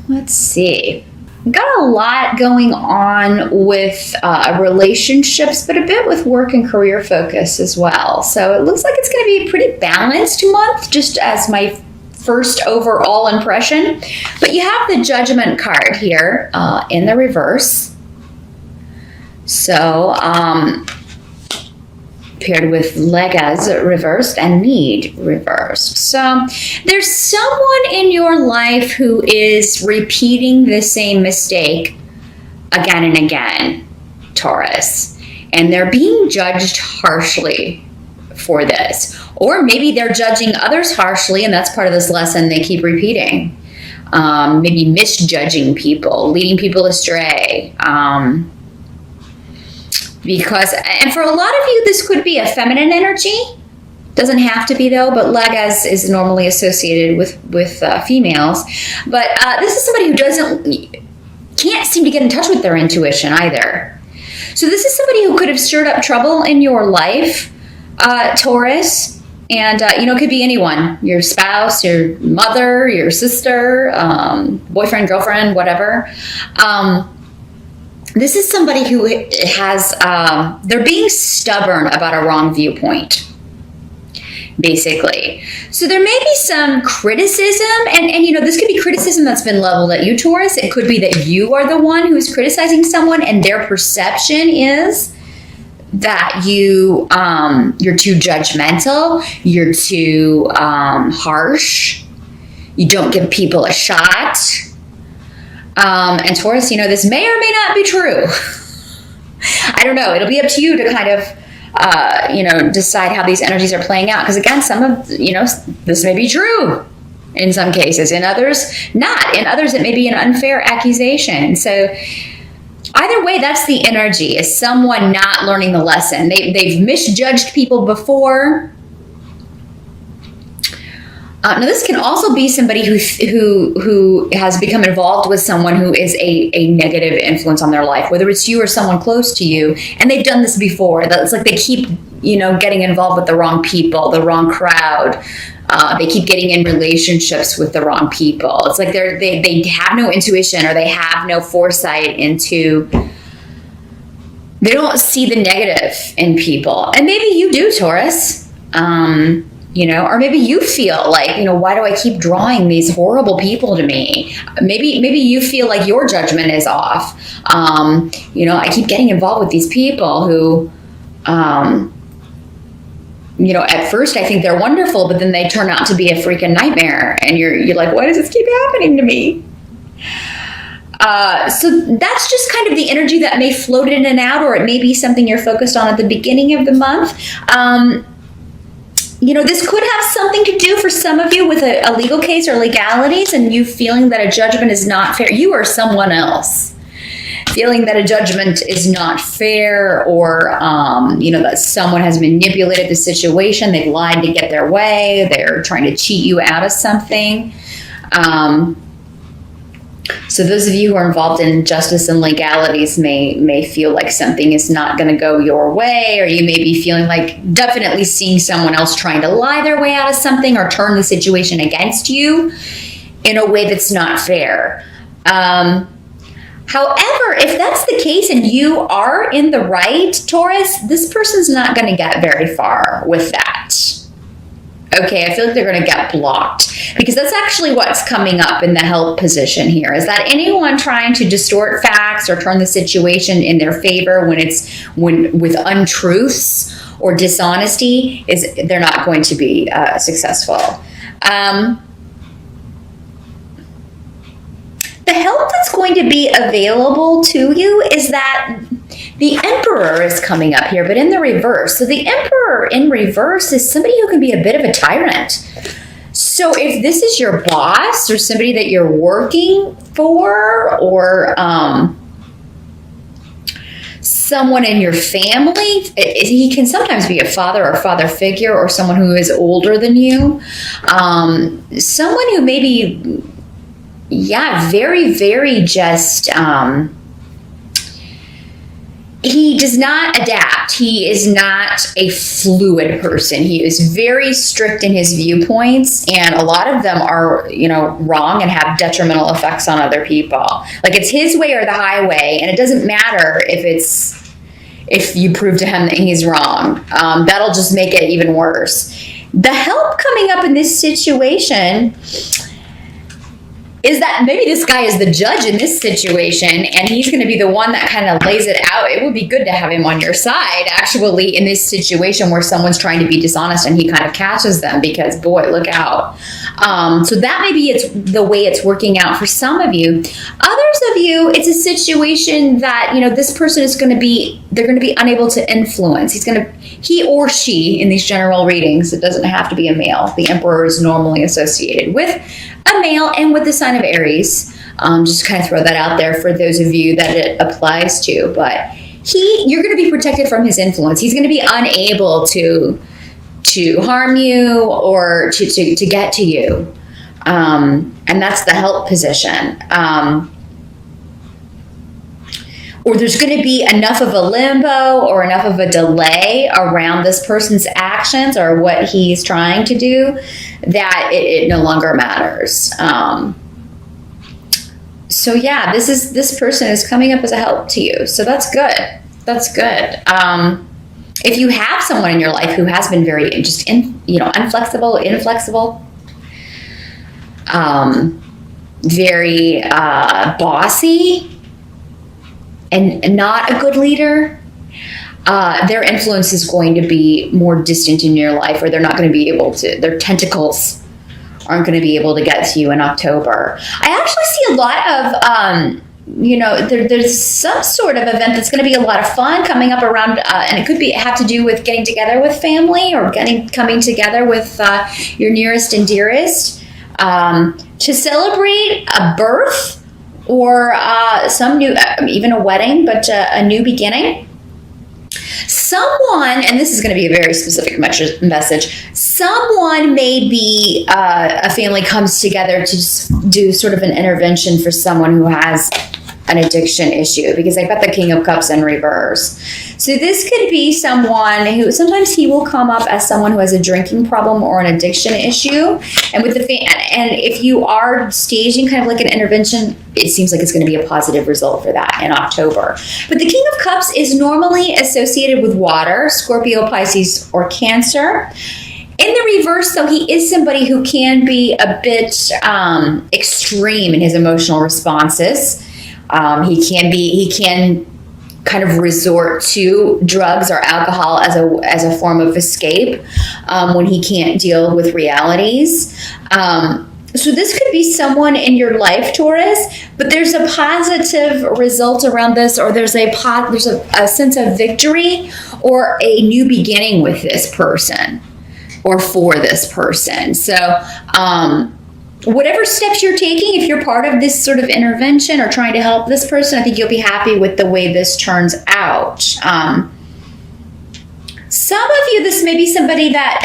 let's see. Got a lot going on with relationships, but a bit with work and career focus as well. So it looks like it's going to be a pretty balanced month, just as my first overall impression. But you have the Judgment card here in the reverse. So, paired with Legas reversed and Need reversed. So there's someone in your life who is repeating the same mistake again and again, Taurus, and they're being judged harshly for this. Or maybe they're judging others harshly, and that's part of this lesson they keep repeating. Maybe misjudging people, leading people astray. And for a lot of you, this could be a feminine energy. Doesn't have to be though, but Legas is normally associated with females. But this is somebody who can't seem to get in touch with their intuition either. So this is somebody who could have stirred up trouble in your life, Taurus. And, it could be anyone, your spouse, your mother, your sister, boyfriend, girlfriend, whatever. This is somebody who has, they're being stubborn about a wrong viewpoint, basically. So there may be some criticism, and this could be criticism that's been leveled at you, Taurus. It could be that you are the one who is criticizing someone, and their perception is that you're too judgmental, you're too harsh, you don't give people a shot. And Taurus, this may or may not be true. I don't know. It'll be up to you to kind of, decide how these energies are playing out. Because again, some of, this may be true in some cases. In others, not. In others, it may be an unfair accusation. So either way, that's the energy, is someone not learning the lesson. They've misjudged people before. Now, this can also be somebody who has become involved with someone who is a negative influence on their life, whether it's you or someone close to you, and they've done this before. It's like they keep, getting involved with the wrong people, the wrong crowd. They keep getting in relationships with the wrong people. It's like they have no intuition, or they have no foresight into. They don't see the negative in people, and maybe you do, Taurus. Or maybe you feel like, why do I keep drawing these horrible people to me? Maybe you feel like your judgment is off. I keep getting involved with these people who, at first I think they're wonderful, but then they turn out to be a freaking nightmare. And you're like, why does this keep happening to me? So that's just kind of the energy that may float in and out, or it may be something you're focused on at the beginning of the month. This could have something to do for some of you with a legal case or legalities, and you feeling that a judgment is not fair. You or someone else feeling that a judgment is not fair, or, that someone has manipulated the situation. They've lied to get their way. They're trying to cheat you out of something. So those of you who are involved in justice and legalities may feel like something is not going to go your way, or you may be feeling like definitely seeing someone else trying to lie their way out of something or turn the situation against you in a way that's not fair. However, if that's the case and you are in the right, Taurus, this person's not going to get very far with that. Okay, I feel like they're going to get blocked, because that's actually what's coming up in the help position here, is that anyone trying to distort facts or turn the situation in their favor when with untruths or dishonesty, they're not going to be successful. The help that's going to be available to you is that the Emperor is coming up here, but in the reverse. So the Emperor in reverse is somebody who can be a bit of a tyrant. So if this is your boss or somebody that you're working for, or someone in your family, he can sometimes be a father or father figure, or someone who is older than you. Someone who maybe, very, very just... he does not adapt. He is not a fluid person. He is very strict in his viewpoints, and a lot of them are, wrong and have detrimental effects on other people. Like, it's his way or the highway, and it doesn't matter if you prove to him that he's wrong. That'll just make it even worse. The help coming up in this situation is that maybe this guy is the judge in this situation, and he's going to be the one that kind of lays it out. It would be good to have him on your side, actually, in this situation where someone's trying to be dishonest and he kind of catches them, because, boy, look out. So that maybe it's the way it's working out for some of you. Others of you, it's a situation that, this person is going to be, they're going to be unable to influence. He or she, in these general readings, it doesn't have to be a male. The Emperor is normally associated with a male and with the sign of Aries. Just kind of throw that out there for those of you that it applies to. But you're going to be protected from his influence. He's going to be unable to harm you or to get to you. And that's the help position. Or there's going to be enough of a limbo or enough of a delay around this person's actions or what he's trying to do that it no longer matters. So yeah, this person is coming up as a help to you. So that's good. That's good. If you have someone in your life who has been very inflexible, very bossy, and not a good leader, their influence is going to be more distant in your life, or they're not going to be able to, their tentacles aren't going to be able to get to you in October. I actually see a lot of, there's some sort of event that's going to be a lot of fun coming up around, and it could have to do with getting together with family or coming together with your nearest and dearest to celebrate a birth, or some new, even a wedding, but a new beginning. Someone, and this is going to be a very specific message, someone, maybe a family comes together to just do sort of an intervention for someone who has an addiction issue, because I've got the King of Cups in reverse. So this could be someone who, sometimes he will come up as someone who has a drinking problem or an addiction issue. And with and if you are staging kind of like an intervention, it seems like it's going to be a positive result for that in October. But the King of Cups is normally associated with water, Scorpio, Pisces, or Cancer. In the reverse, though, he is somebody who can be a bit extreme in his emotional responses. He can kind of resort to drugs or alcohol as a form of escape when he can't deal with realities. So this could be someone in your life, Taurus, but there's a positive result around this, or there's a sense of victory or a new beginning with this person or for this person. So whatever steps you're taking, if you're part of this sort of intervention or trying to help this person, I think you'll be happy with the way this turns out. Some of you, this may be somebody that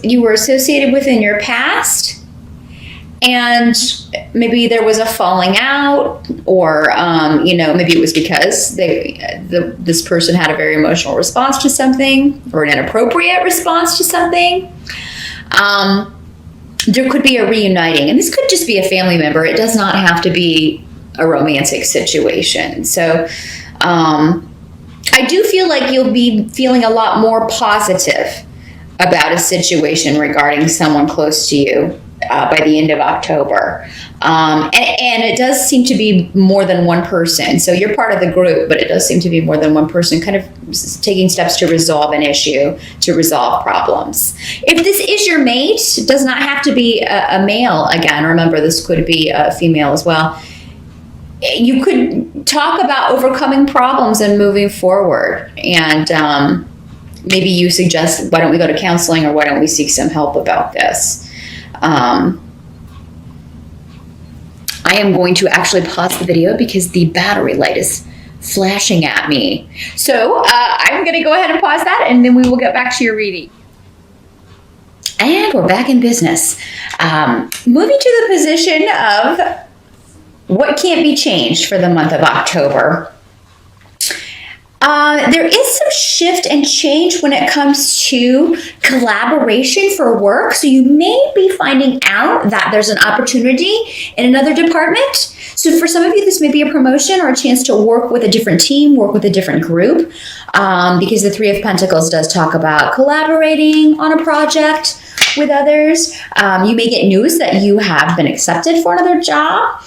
you were associated with in your past, and maybe there was a falling out, or maybe it was because this person had a very emotional response to something, or an inappropriate response to something. There could be a reuniting, and this could just be a family member. It does not have to be a romantic situation. So I do feel like you'll be feeling a lot more positive about a situation regarding someone close to you by the end of October. And it does seem to be more than one person. So you're part of the group, but it does seem to be more than one person kind of taking steps to resolve an issue, to resolve problems. If this is your mate, it does not have to be a male. Again, remember, this could be a female as well. You could talk about overcoming problems and moving forward. And maybe you suggest, why don't we go to counseling, or why don't we seek some help about this? I am going to actually pause the video because the battery light is flashing at me. So I'm going to go ahead and pause that, and then we will get back to your reading. And we're back in business. Moving to the position of what can't be changed for the month of October. There is some shift and change when it comes to collaboration for work. So you may be finding out that there's an opportunity in another department. So for some of you, this may be a promotion or a chance to work with a different team, work with a different group, because the Three of Pentacles does talk about collaborating on a project with others. You may get news that you have been accepted for another job.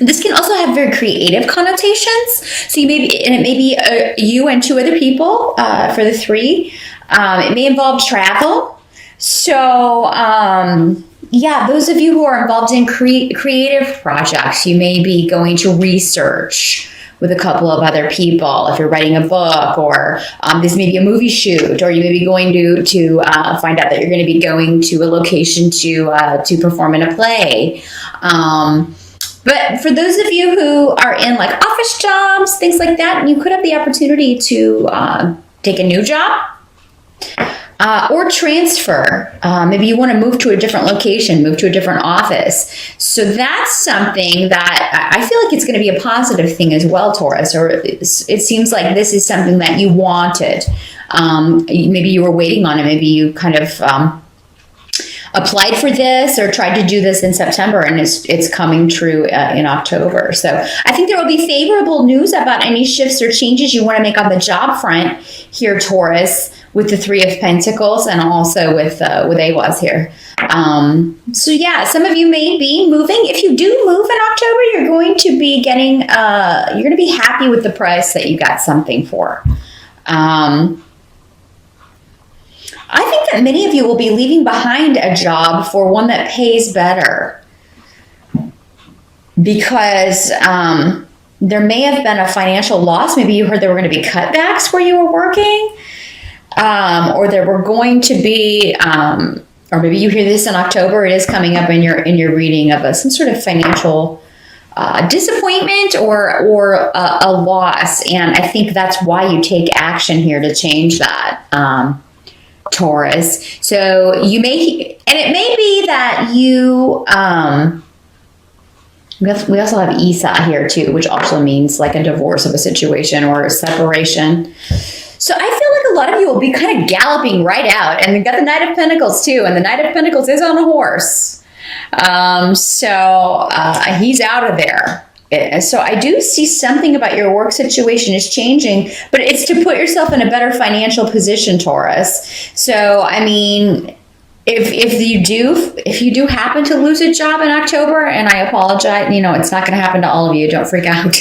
This can also have very creative connotations. So it may be you and two other people for the three. It may involve travel. So, those of you who are involved in creative projects, you may be going to research with a couple of other people if you're writing a book, or this may be a movie shoot, or you may be going to find out that you're going to be going to a location to perform in a play. But for those of you who are in like office jobs, things like that, you could have the opportunity to take a new job or transfer. Maybe you want to move to a different location, move to a different office. So that's something that I feel like it's going to be a positive thing as well, Taurus, or it seems like this is something that you wanted. Maybe you were waiting on it. Maybe you kind of applied for this or tried to do this in September, and it's coming true in October. So I think there will be favorable news about any shifts or changes you want to make on the job front here, Taurus, with the Three of Pentacles and also with Awaz here. Some of you may be moving. If you do move in October, you're going to be getting, you're going to be happy with the price that you got something for. I think that many of you will be leaving behind a job for one that pays better, because there may have been a financial loss. Maybe you heard there were going to be cutbacks where you were working, or there were going to be, or maybe you hear this in October. It is coming up in your reading of some sort of financial disappointment or a loss, and I think that's why you take action here to change that. Taurus. So you may, and it may be that you, we also have Isa here too, which also means like a divorce of a situation or a separation. So I feel like a lot of you will be kind of galloping right out, and we've got the Knight of Pentacles too, and the Knight of Pentacles is on a horse. He's out of there. So I do see something about your work situation is changing, but it's to put yourself in a better financial position, Taurus. So, I mean, if you do happen to lose a job in October, and I apologize, it's not going to happen to all of you. Don't freak out.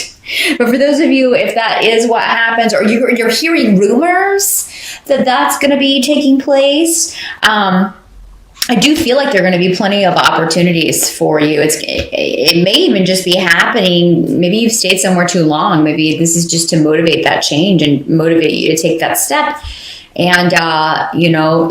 But for those of you, if that is what happens, or you're hearing rumors that that's going to be taking place, I do feel like there are going to be plenty of opportunities for you. It may even just be happening. Maybe you've stayed somewhere too long. Maybe this is just to motivate that change and motivate you to take that step and,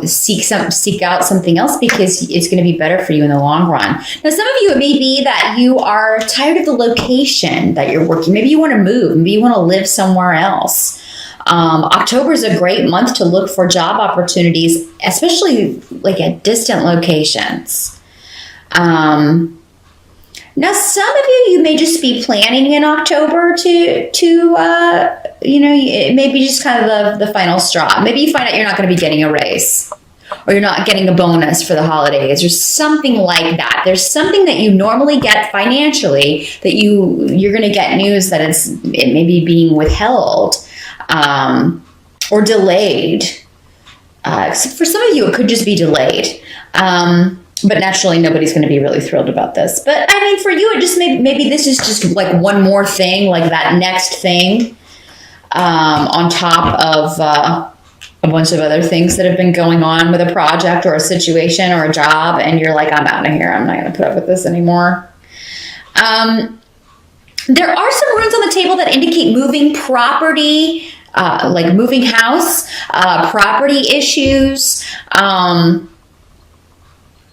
seek out something else, because it's going to be better for you in the long run. Now, some of you, it may be that you are tired of the location that you're working. Maybe you want to move. Maybe you want to live somewhere else. October is a great month to look for job opportunities, especially like at distant locations. Now, some of you may just be planning in October it may be just kind of the final straw. Maybe you find out you're not going to be getting a raise, or you're not getting a bonus for the holidays, or something like that. There's something that you normally get financially that you're going to get news that it may be being withheld. Or delayed. For some of you, it could just be delayed. But naturally, nobody's going to be really thrilled about this. But I mean, for you, it just maybe this is just like one more thing, like that next thing, on top of a bunch of other things that have been going on with a project or a situation or a job, and you're like, I'm out of here. I'm not going to put up with this anymore. There are some runes on the table that indicate moving property, like moving house, property issues,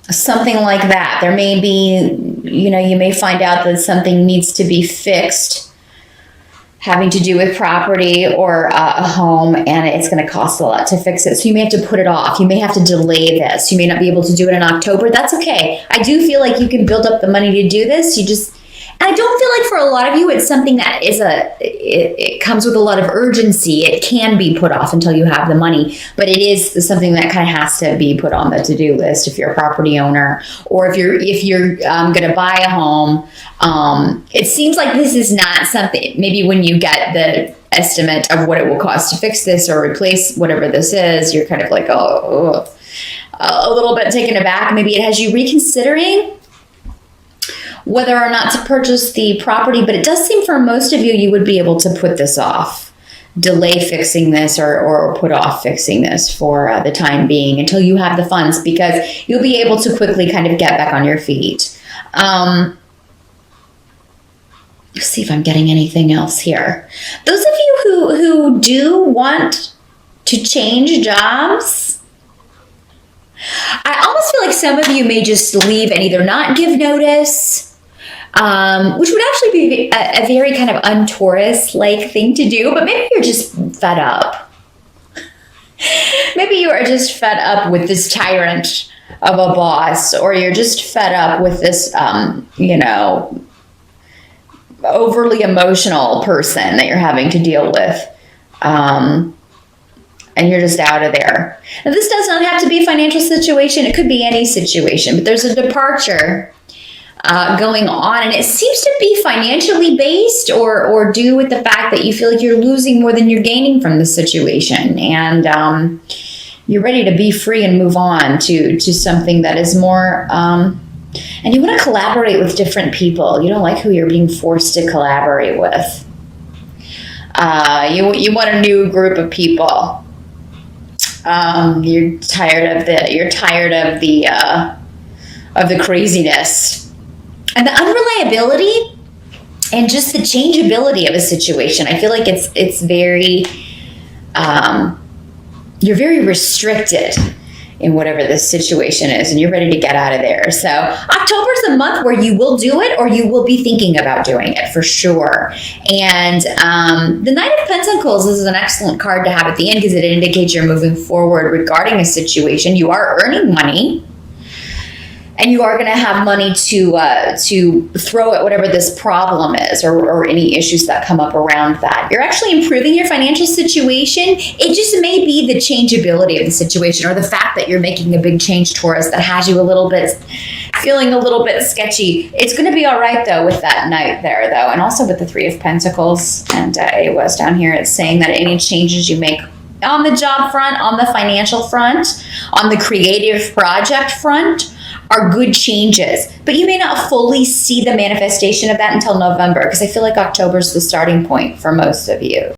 something like that. There may be, you may find out that something needs to be fixed having to do with property or a home, and it's going to cost a lot to fix it. So you may have to put it off. You may have to delay this. You may not be able to do it in October. That's okay. I do feel like you can build up the money to do this. And I don't feel like for a lot of you, it's something that it comes with a lot of urgency. It can be put off until you have the money, but it is something that kind of has to be put on the to-do list if you're a property owner, or if you're going to buy a home. It seems like this is not something, maybe when you get the estimate of what it will cost to fix this or replace whatever this is, you're kind of like, oh, a little bit taken aback. Maybe it has you reconsidering whether or not to purchase the property, but it does seem for most of you, you would be able to put this off, delay fixing this, or put off fixing this for the time being until you have the funds, because you'll be able to quickly kind of get back on your feet. Let's see if I'm getting anything else here. Those of you who do want to change jobs, I almost feel like some of you may just leave and either not give notice, which would actually be a very kind of un-Taurus-like thing to do, but maybe you're just fed up. Maybe you are just fed up with this tyrant of a boss, or you're just fed up with this, overly emotional person that you're having to deal with. And you're just out of there. Now, this does not have to be a financial situation. It could be any situation, but there's a departure going on, and it seems to be financially based or due with the fact that you feel like you're losing more than you're gaining from the situation, and you're ready to be free and move on to something that is more, and you want to collaborate with different people. You don't like who you're being forced to collaborate with. You want a new group of people. You're tired of the craziness and the unreliability and just the changeability of a situation. I feel like it's very, you're very restricted in whatever this situation is, and you're ready to get out of there. So October's the month where you will do it, or you will be thinking about doing it for sure. And the Knight of Pentacles is an excellent card to have at the end because it indicates you're moving forward regarding a situation. You are earning money, and you are going to have money to throw at whatever this problem is, or any issues that come up around that. You're actually improving your financial situation. It just may be the changeability of the situation, or the fact that you're making a big change, Taurus, that has you feeling a little bit sketchy. It's going to be all right, though, with that Knight there, though, and also with the Three of Pentacles. And it was down here, it's saying that any changes you make on the job front, on the financial front, on the creative project front, are good changes, but you may not fully see the manifestation of that until November, because I feel like October is the starting point for most of you.